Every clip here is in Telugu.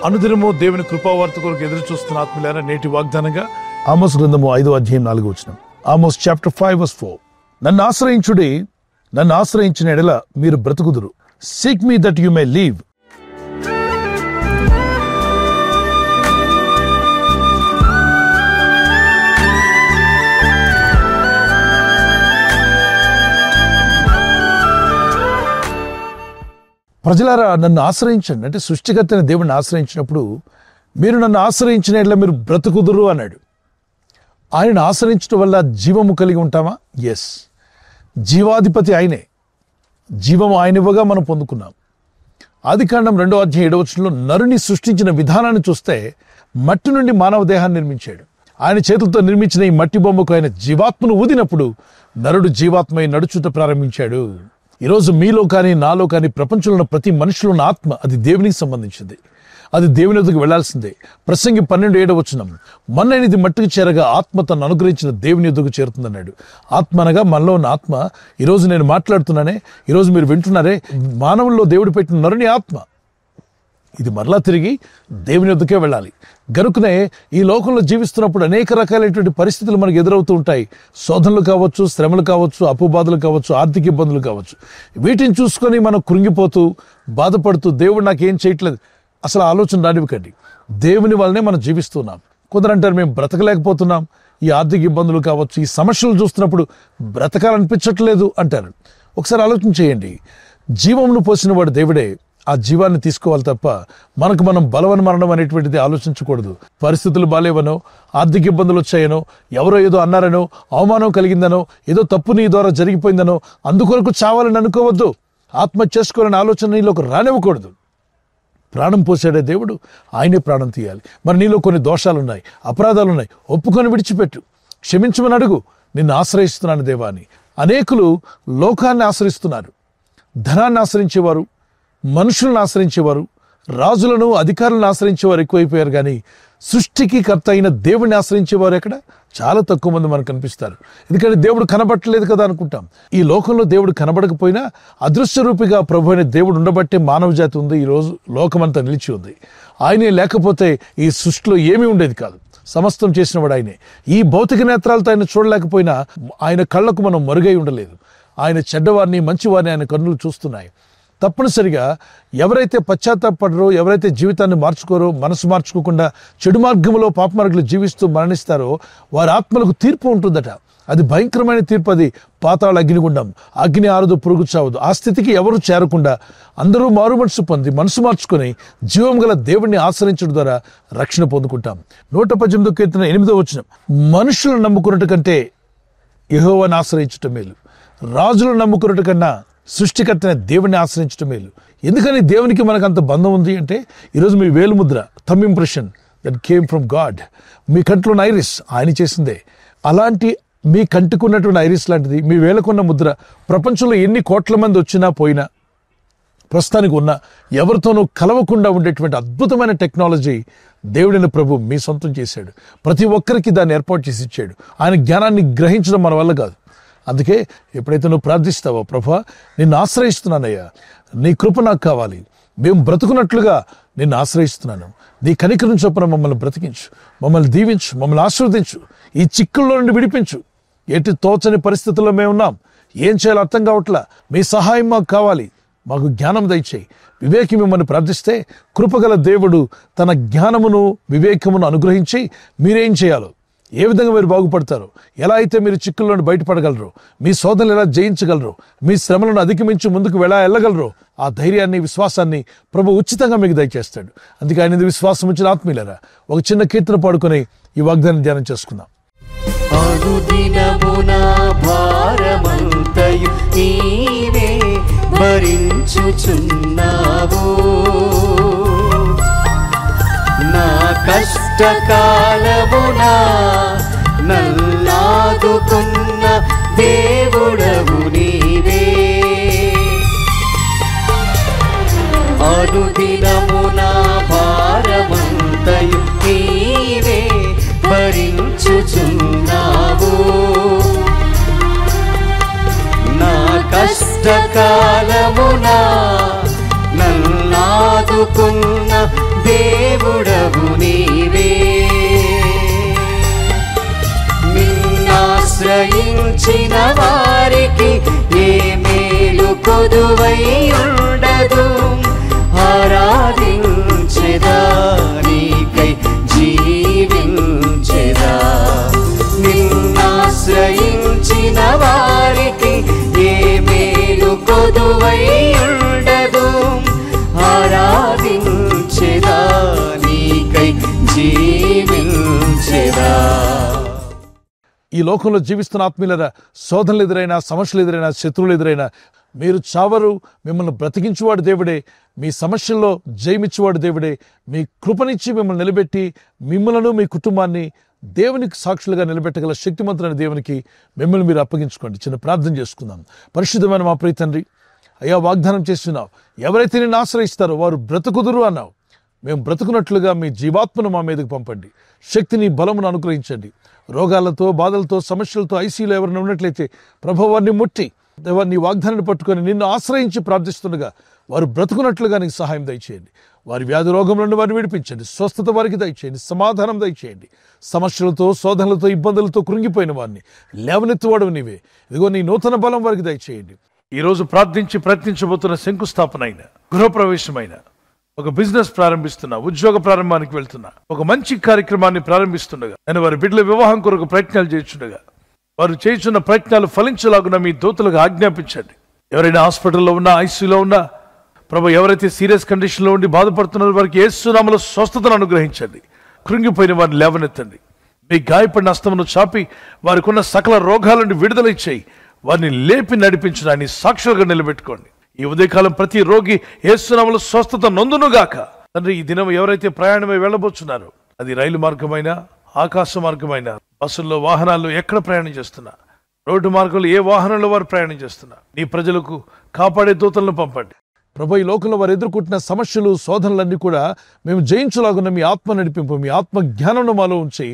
అనుదినము దేవుని కృపావార్త కొరకు ఎదురు చూస్తున్న ఆత్మీయులారా, నేటి వాగ్దానంగా ఆమోస్ గ్రంథము 5:4 ఆమోస్ చాప్టర్ 5:4. నన్ను ఆశ్రయించుడి, నన్ను ఆశ్రయించిన ఎడల మీరు బ్రతుకుదురు. Seek me that you may live. ప్రజలారా, నన్ను ఆశ్రయించండి అంటే సృష్టికర్త దేవుడిని ఆశ్రయించినప్పుడు మీరు నన్ను ఆశ్రయించిన ఎడల మీరు బ్రతుకుదురు అన్నాడు. ఆయనను ఆశ్రయించడం వల్ల జీవము కలిగి ఉంటామా? ఎస్, జీవాధిపతి ఆయనే, జీవము ఆయన ఇవ్వగా మనం పొందుకున్నాం. ఆదికాండం 2:7 నరుని సృష్టించిన విధానాన్ని చూస్తే మట్టి నుండి మానవ దేహాన్ని నిర్మించాడు. ఆయన చేతులతో నిర్మించిన ఈ మట్టి బొమ్మకు ఆయన జీవాత్మను ఊదినప్పుడు నరుడు జీవాత్మై నడుచుట ప్రారంభించాడు. ఈరోజు మీలో కానీ నాలో కానీ ప్రపంచంలో ఉన్న ప్రతి మనిషిలో ఉన్న ఆత్మ అది దేవునికి సంబంధించింది, అది దేవుని వద్దకు వెళ్లాల్సిందే. ప్రసంగి 12:7 మన్నైనది మట్టికి చేరగా ఆత్మ తను అనుగ్రహించిన దేవుని వద్దకు చేరుతుందన్నాడు. ఆత్మ అనగా మనలో ఉన్న ఆత్మ. ఈరోజు నేను మాట్లాడుతున్నానే, ఈరోజు మీరు వింటున్నారే, మానవుల్లో దేవుడు పెట్టిన నరుని ఆత్మ ఇది మరలా తిరిగి దేవుని వద్దకే వెళ్ళాలి. గనుకనే ఈ లోకంలో జీవిస్తున్నప్పుడు అనేక రకాలైనటువంటి పరిస్థితులు మనకు ఎదురవుతూ ఉంటాయి. శోధనలు కావచ్చు, శ్రమలు కావచ్చు, అప్పుబాధలు కావచ్చు, ఆర్థిక ఇబ్బందులు కావచ్చు. వీటిని చూసుకొని మనం కృంగిపోతూ బాధపడుతూ దేవుడు నాకేం చేయట్లేదు అసలు ఆలోచన రానివ్వకండి. దేవుని వల్లనే మనం జీవిస్తున్నాం. కొందరంటారు మేము బ్రతకలేకపోతున్నాం, ఈ ఆర్థిక ఇబ్బందులు కావచ్చు, ఈ సమస్యలు చూస్తున్నప్పుడు బ్రతకాలనిపించట్లేదు అంటారు. ఒకసారి ఆలోచన చేయండి. జీవమును పోసిన వాడు దేవుడే, ఆ జీవాన్ని తీసుకోవాలి తప్ప మనకు మనం బలవన్మరణం అనేటువంటిది ఆలోచించకూడదు. పరిస్థితులు బాలేవనో, ఆర్థిక ఇబ్బందులు వచ్చాయనో, ఎవరో ఏదో అన్నారనో, అవమానం కలిగిందనో, ఏదో తప్పు నీ ద్వారా జరిగిపోయిందనో అందుకొరకు చావాలని అనుకోవద్దు. ఆత్మహత్య చేసుకోవాలని ఆలోచన నీలోకి రానివ్వకూడదు. ప్రాణం పోసాడే దేవుడు, ఆయనే ప్రాణం తీయాలి. మరి నీలో కొన్ని దోషాలున్నాయి, అపరాధాలున్నాయి, ఒప్పుకొని విడిచిపెట్టు, క్షమించమని అడుగు. నిన్ను ఆశ్రయిస్తున్నాను దేవా అని. అనేకులు లోకాన్ని ఆశ్రయిస్తున్నారు, ధనాన్ని ఆశ్రయించేవారు, మనుషులను ఆశ్రయించేవారు, రాజులను అధికారులను ఆశ్రయించేవారు ఎక్కువైపోయారు. కానీ సృష్టికి కర్త అయిన దేవుడిని ఆశ్రయించేవారు ఎక్కడ? చాలా తక్కువ మంది మనకు కనిపిస్తారు. ఎందుకంటే దేవుడు కనబట్టలేదు కదా అనుకుంటాం. ఈ లోకంలో దేవుడు కనబడకపోయినా అదృశ్య రూపిగా ప్రభు అయిన దేవుడు ఉండబట్టే మానవ జాతి ఉంది, ఈరోజు లోకమంతా నిలిచి ఉంది. ఆయనే లేకపోతే ఈ సృష్టిలో ఏమీ ఉండేది కాదు. సమస్తం చేసినవాడు ఆయనే. ఈ భౌతిక నేత్రాలతో ఆయన చూడలేకపోయినా ఆయన కళ్ళకు మనం మరుగై ఉండలేదు. ఆయన చెడ్డవారిని మంచివారిని ఆయన కన్నులు చూస్తున్నాయి. తప్పనిసరిగా ఎవరైతే పశ్చాత్తాపడరో, ఎవరైతే జీవితాన్ని మార్చుకోరో, మనసు మార్చుకోకుండా చెడు మార్గంలో పాప మార్గంలో జీవిస్తూ మరణిస్తారో వారి ఆత్మలకు తీర్పు ఉంటుందట. అది భయంకరమైన తీర్పు. అది పాతాళ అగ్నిగుండం. అగ్ని ఆరదు, పురుగు చావదు. ఆ స్థితికి ఎవరు చేరకుండా అందరూ మారు మనసు పొంది మనసు మార్చుకొని జీవం గల దేవుణ్ణి ఆశ్రయించడం ద్వారా రక్షణ పొందుకుంటాం. 118 కీర్తన 8 మనుషులను నమ్ముకున్నట్టు కంటే యెహోవాను ఆశ్రయించటం మేలు, రాజులను నమ్ముకున్నట్టు కన్నా సృష్టికర్త దేవుడిని ఆశ్రయించడం మేలు. ఎందుకని దేవునికి మనకు అంత బంధం ఉంది అంటే, ఈరోజు మీ వేలు ముద్ర, thumb impression that came from God. మీ కంట్లో ఐరిస్ ఆయన చేసిందే. అలాంటి మీ కంటికి ఉన్నటువంటి ఐరిస్ లాంటిది మీ వేలకున్న ముద్ర ప్రపంచంలో ఎన్ని కోట్ల మంది వచ్చినా పోయినా ప్రస్తుతానికి ఉన్న ఎవరితోనూ కలవకుండా ఉండేటువంటి అద్భుతమైన టెక్నాలజీ దేవుడైన ప్రభు మీ సొంతం చేశాడు. ప్రతి ఒక్కరికి దాన్ని ఏర్పాటు చేసి ఇచ్చాడు. ఆయన జ్ఞానాన్ని గ్రహించడం మన వల్ల కాదు. అందుకే ఎప్పుడైతే నువ్వు ప్రార్థిస్తావో, ప్రభువా నిన్ను ఆశ్రయిస్తున్నానయ్యా, నీ కృప నాకు కావాలి, మేము బ్రతుకున్నట్లుగా నిన్ను ఆశ్రయిస్తున్నాను, నీ కనికరం చొప్పున మమ్మల్ని బ్రతికించు, మమ్మల్ని దీవించు, మమ్మల్ని ఆశీర్వదించు, ఈ చిక్కుల్లో నుండి విడిపించు. ఎటు తోచని పరిస్థితుల్లో మేము ఉన్నాం, ఏం చేయాలో అర్థం కావట్లా, మీ సహాయం మాకు కావాలి, మాకు జ్ఞానం దయచేయి. వివేకి మిమ్మల్ని ప్రార్థిస్తే కృపగల దేవుడు తన జ్ఞానమును వివేకమును అనుగ్రహించి మీరేం చేయాలో, ఏ విధంగా మీరు బాగుపడతారో, ఎలా అయితే మీరు చిక్కుల్లోని బయటపడగలరో, మీ శోధనలు ఎలా జయించగలరో, మీ శ్రమలను అధిగమించి ముందుకు వెళ్ళగలరో, ఆ ధైర్యాన్ని, విశ్వాసాన్ని ప్రభు ఉచితంగా మీకు దయచేస్తాడు. అందుకే ఆయన విశ్వాసం వచ్చిన ఆత్మీయులారా, ఒక చిన్న కీర్తన పాడుకొని ఈ వాగ్దానం ధ్యానం చేసుకుందాం. నా కష్టకాలమునా నల్లాదుకున్న దేవుడవు నీవే. అనుదినము నా భారమంతయు నీవే భరించుచున్నావు. నా కష్టకాలమునా నల్లాదుకున్న దేవుడవు నీవే. నిన్నాశ్రయించిన వారికి ఏ మేలు కొదువై ఉండదు. ఆరాధించెదా నీకై జీవించెదా. నిన్నాశ్రయించిన వారికి ఏ మేలు కొదువై ఉండదు. ఆరాధించెదా నీకై జీవించెదా. ఈ లోకంలో జీవిస్తున్న ఆత్మీయులరా, శోధనలు ఎదురైనా, సమస్యలు ఎదురైనా, శత్రువులు ఎదురైనా మీరు చావరు. మిమ్మల్ని బ్రతికించువాడు దేవుడే. మీ సమస్యల్లో జయమిచ్చేవాడు దేవుడే. మీ కృపనిచ్చి మిమ్మల్ని నిలబెట్టి మిమ్మలను మీ కుటుంబాన్ని దేవునికి సాక్షులుగా నిలబెట్టగల శక్తిమంతులైన దేవునికి మిమ్మల్ని మీరు అప్పగించుకోండి. చిన్న ప్రార్థన చేసుకుందాం. పరిశుద్ధమైన మా ప్రియ తండ్రి, అయ్యా, వాగ్దానం చేస్తున్నావు, ఎవరైతే నిన్ను ఆశ్రయిస్తారో వారు బ్రతుకుదురు అన్నావు. మేము బ్రతుకున్నట్లుగా మీ జీవాత్మను మా మీదకి పంపండి. శక్తిని, బలమును అనుగ్రహించండి. రోగాలతో, బాధలతో, సమస్యలతో ఐసీలో ఎవరైనా ఉన్నట్లయితే ప్రభువు వారిని ముట్టి నీ వాగ్దానాన్ని పట్టుకొని నిన్ను ఆశ్రయించి ప్రార్థిస్తుండగా వారు బ్రతుకున్నట్లుగా నీకు సహాయం దయచేయండి. వారి వ్యాధి రోగం నుండి వారిని విడిపించండి. స్వస్థత వారికి దయచేయండి. సమాధానం దయచేయండి. సమస్యలతో, శోధనలతో, ఇబ్బందులతో కృంగిపోయిన వారిని లేవనెత్తువాడు నీవే. ఇదిగో నీ నూతన బలం వారికి దయచేయండి. ఈరోజు ప్రార్థించి ప్రయత్నించబోతున్న శంకుస్థాపన అయిన, గృహప్రవేశమైన, ఒక బిజినెస్ ప్రారంభిస్తున్నా, ఉద్యోగ ప్రారంభానికి వెళ్తున్నా, ఒక మంచి కార్యక్రమాన్ని ప్రారంభిస్తుండగా, నేను వారి బిడ్డల వివాహం కొరకు ప్రయత్నాలు చేస్తుండగా వారు చేస్తున్న ప్రయత్నాలు ఫలించలాగున మీ దూతలకు ఆజ్ఞాపించండి. ఎవరైనా హాస్పిటల్లో ఉన్నా, ఐసీలో ఉన్నా, ప్రభు ఎవరైతే సీరియస్ కండిషన్లో ఉండి బాధపడుతున్నారో వారికి యేసు నామములో స్వస్థతను అనుగ్రహించండి. కృంగిపోయిన వారిని లేవనెత్తండి. మీ గాయపడిన హస్తమును చాపి వారికి ఉన్న సకల రోగాల నుండి విడుదల ఇచ్చేయి. వారిని లేపి నడిపించడాన్ని సాక్షులుగా నిలబెట్టుకోండి. ఈ ఉదయకాలం ప్రతి రోగి యేసు నామములో స్వస్థత నొందునుగాక. తండ్రి, ఈ దినం ఎవరైతే ప్రయాణమై వెళ్ళబోతున్నారో, అది రైలు మార్గమైనా, ఆకాశ మార్గమైనా, బస్సుల్లో, వాహనాల్లో ఎక్కడ ప్రయాణం చేస్తున్నా, రోడ్డు మార్గంలో ఏ వాహనంలో వారు ప్రయాణం చేస్తున్నా, నీ ప్రజలకు కాపాడే దూతలను పంపండి. ప్రభు, ఈ లోకంలో వారు ఎదుర్కొంటున్న సమస్యలు, శోధనలన్నీ కూడా మేము జయించలాగున్న మీ ఆత్మ నడిపింపు, మీ ఆత్మ జ్ఞానం మాలో ఉంచి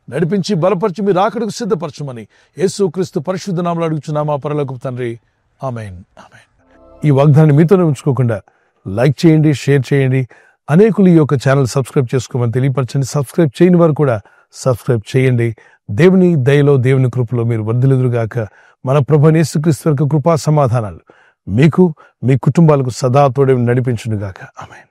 నడిపించి బలపరిచి మీరు ఆకడకు సిద్ధపరచమని యేసుక్రీస్తు పరిశుద్ధ నామములో అడుగుచున్నామా పరలోకపు తండ్రి. ఆమేన్, ఆమేన్. ఈ వాగ్దానాన్ని మీతోనే ఉంచుకోకుండా లైక్ చేయండి, షేర్ చేయండి. అనేకులు ఈ యొక్క ఛానల్ సబ్స్క్రైబ్ చేసుకోమని తెలియపరచండి. సబ్స్క్రైబ్ చేయని వారు కూడా సబ్స్క్రైబ్ చేయండి. దేవుని దయలో, దేవుని కృపలో మీరు వర్ధిల్లుదురుగాక. మన ప్రభువైన యేసుక్రీస్తు యొక్క కృపా సమాధానాలు మీకు, మీ కుటుంబాలకు సదా తోడే నడిపించునుగాక. ఆమేన్.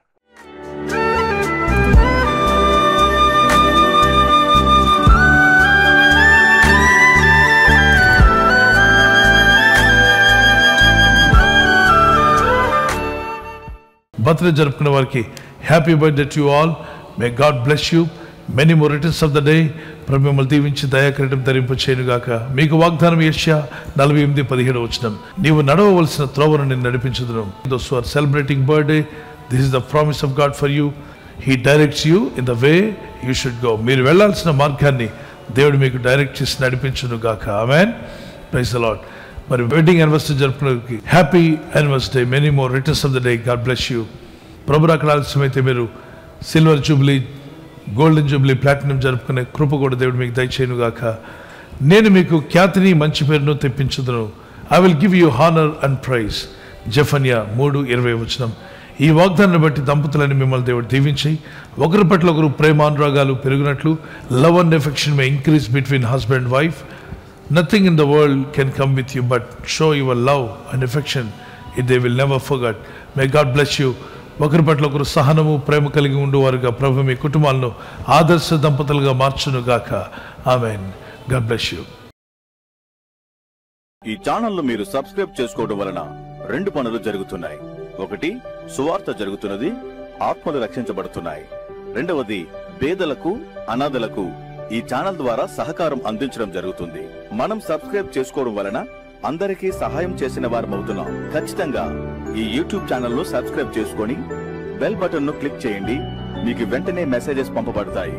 బర్త్డే జరుపుకున్న వారికి happy birthday to all. May God bless you. Many more returns of the day. ప్రభు మిమ్మల్ని దీవించి దయాకిరీటం ధరింప చేయనుగాక. మీకు వాగ్దానం యెషయా 48:17 నీవు నడవవలసిన త్రోవను నేను నడిపించుదును. Those who are celebrating birthday, this is the promise of God for you. He directs you in the way you should go. మీరు వెళ్ళాల్సిన మార్గాన్ని దేవుడు మీకు డైరెక్ట్ చేసి నడిపించునుగాక. ఆమేన్. Praise the Lord. మరి వెడ్డింగ్ యానివర్సరీ జరుపుకునే happy anniversary. Many more returns of the day. God bless you. ప్రభు రాకడ ఆలస్యమైతే మీరు silver jubilee, golden jubilee, platinum జరుపుకునే కృప కూడా దేవుడు మీకు దయచేయునుగాక. నేను మీకు ఖ్యాతిని, మంచి పేరును తెప్పించుదును. I will give you honour and praise. Zephaniah 3:20. ఈ వాగ్దానాన్ని బట్టి దంపతులని మిమ్మల్ని దేవుడు దీవించి ఒకరి పట్ల ఒకరు ప్రేమానురాగాలు పెరుగునట్లు, love and affection may increase between husband and wife. Nothing in the world can come with you but show your love and affection. It they will never forget. May God bless you. ఒకరి పట్ల ఒకరు సహనము, ప్రేమ కలిగి ఉండేవారుగా ప్రభు మీ కుటుంబాలను ఆదర్శ దంపతులుగా మార్చునుగాక. ఆమేన్. God bless you. ఈ ఛానల్ ను మీరు సబ్స్క్రైబ్ చేసుకోవడం వలన 2 పనులు జరుగుతున్నాయి. ఒకటి, సువార్త జరుగుతున్నది, ఆత్మలు రక్షించబడుతున్నాయి. రెండవది, పేదలకు, అనాథలకు ఈ ఛానల్ ద్వారా సహకారం అందించడం జరుగుతుంది. మనం సబ్స్క్రైబ్ చేసుకోవడం వలన అందరికీ సహాయం చేసిన వారమవుతున్నాం. ఖచ్చితంగా ఈ యూట్యూబ్ ఛానల్ ను సబ్స్క్రైబ్ చేసుకొని బెల్ బటన్ ను క్లిక్ చేయండి. మీకు వెంటనే మెసేజెస్ పంపబడతాయి.